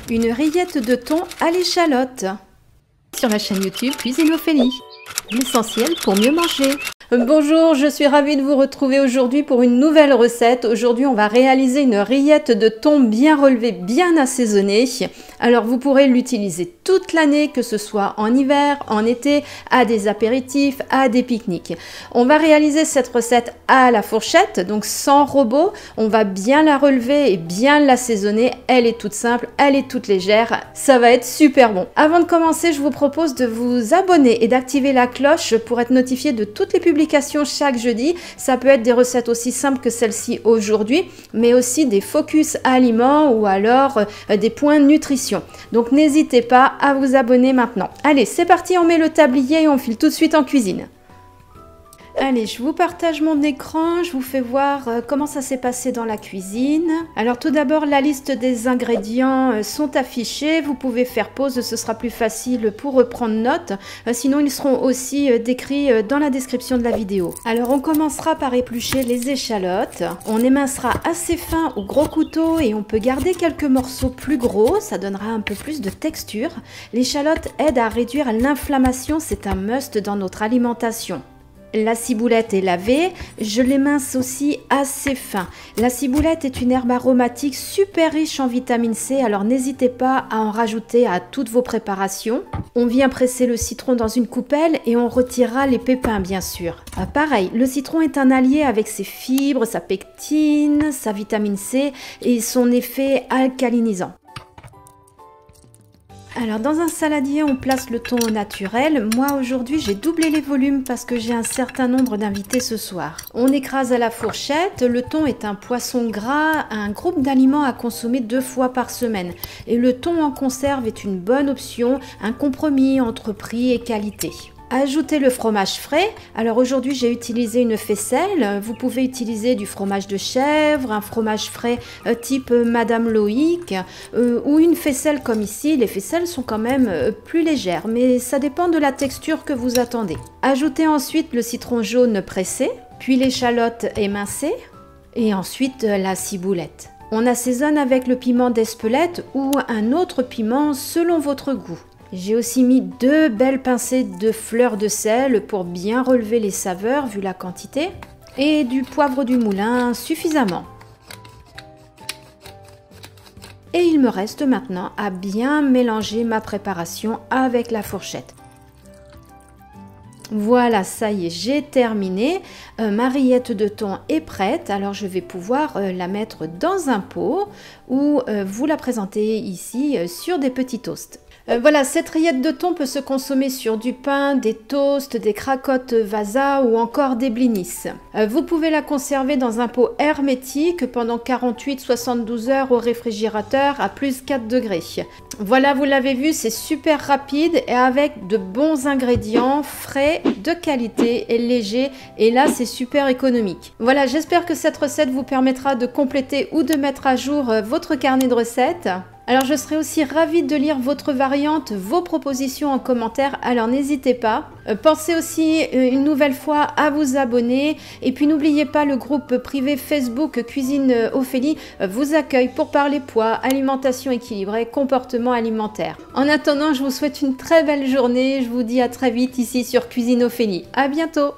Une rillette de thon à l'échalote. Sur la chaîne YouTube Cuisine Ophélie. L'essentiel pour mieux manger. Bonjour, je suis ravie de vous retrouver aujourd'hui pour une nouvelle recette. Aujourd'hui, on va réaliser une rillette de thon bien relevée, bien assaisonnée. Alors, vous pourrez l'utiliser toute l'année, que ce soit en hiver, en été, à des apéritifs, à des pique-niques. On va réaliser cette recette à la fourchette, donc sans robot. On va bien la relever et bien l'assaisonner. Elle est toute simple, elle est toute légère. Ça va être super bon. Avant de commencer, je vous propose de vous abonner et d'activer la cloche pour être notifié de toutes les publications chaque jeudi. Ça peut être des recettes aussi simples que celle-ci aujourd'hui, mais aussi des focus aliments ou alors des points nutrition. Donc n'hésitez pas à vous abonner maintenant. Allez, c'est parti, on met le tablier et on file tout de suite en cuisine. Allez, je vous partage mon écran, je vous fais voir comment ça s'est passé dans la cuisine. Alors tout d'abord, la liste des ingrédients sont affichés. Vous pouvez faire pause, ce sera plus facile pour reprendre note. Sinon, ils seront aussi décrits dans la description de la vidéo. Alors on commencera par éplucher les échalotes. On émincera assez fin au gros couteau et on peut garder quelques morceaux plus gros. Ça donnera un peu plus de texture. L'échalote aide à réduire l'inflammation, c'est un must dans notre alimentation. La ciboulette est lavée, je l'émince aussi assez fin. La ciboulette est une herbe aromatique super riche en vitamine C, alors n'hésitez pas à en rajouter à toutes vos préparations. On vient presser le citron dans une coupelle et on retirera les pépins bien sûr. Pareil, le citron est un allié avec ses fibres, sa pectine, sa vitamine C et son effet alcalinisant. Alors dans un saladier, on place le thon au naturel. Moi aujourd'hui, j'ai doublé les volumes parce que j'ai un certain nombre d'invités ce soir. On écrase à la fourchette. Le thon est un poisson gras, un groupe d'aliments à consommer 2 fois par semaine. Et le thon en conserve est une bonne option, un compromis entre prix et qualité. Ajoutez le fromage frais. Alors aujourd'hui j'ai utilisé une faisselle, vous pouvez utiliser du fromage de chèvre, un fromage frais type Madame Loïc ou une faisselle comme ici. Les faisselles sont quand même plus légères mais ça dépend de la texture que vous attendez. Ajoutez ensuite le citron jaune pressé, puis l'échalote émincée et ensuite la ciboulette. On assaisonne avec le piment d'Espelette ou un autre piment selon votre goût. J'ai aussi mis 2 belles pincées de fleurs de sel pour bien relever les saveurs vu la quantité et du poivre du moulin suffisamment. Et il me reste maintenant à bien mélanger ma préparation avec la fourchette. Voilà, ça y est, j'ai terminé. Ma rillette de thon est prête, alors je vais pouvoir la mettre dans un pot ou vous la présenter ici sur des petits toasts. Voilà, cette rillette de thon peut se consommer sur du pain, des toasts, des cracottes Vasa ou encore des blinis. Vous pouvez la conserver dans un pot hermétique pendant 48-72 heures au réfrigérateur à plus 4 degrés. Voilà, vous l'avez vu, c'est super rapide et avec de bons ingrédients frais, de qualité et légers. Et là, c'est super économique. Voilà, j'espère que cette recette vous permettra de compléter ou de mettre à jour votre carnet de recettes. Alors je serai aussi ravie de lire votre variante, vos propositions en commentaire, alors n'hésitez pas. Pensez aussi une nouvelle fois à vous abonner et puis n'oubliez pas le groupe privé Facebook Cuisine Ophélie vous accueille pour parler poids, alimentation équilibrée, comportement alimentaire. En attendant, je vous souhaite une très belle journée, je vous dis à très vite ici sur Cuisine Ophélie. À bientôt!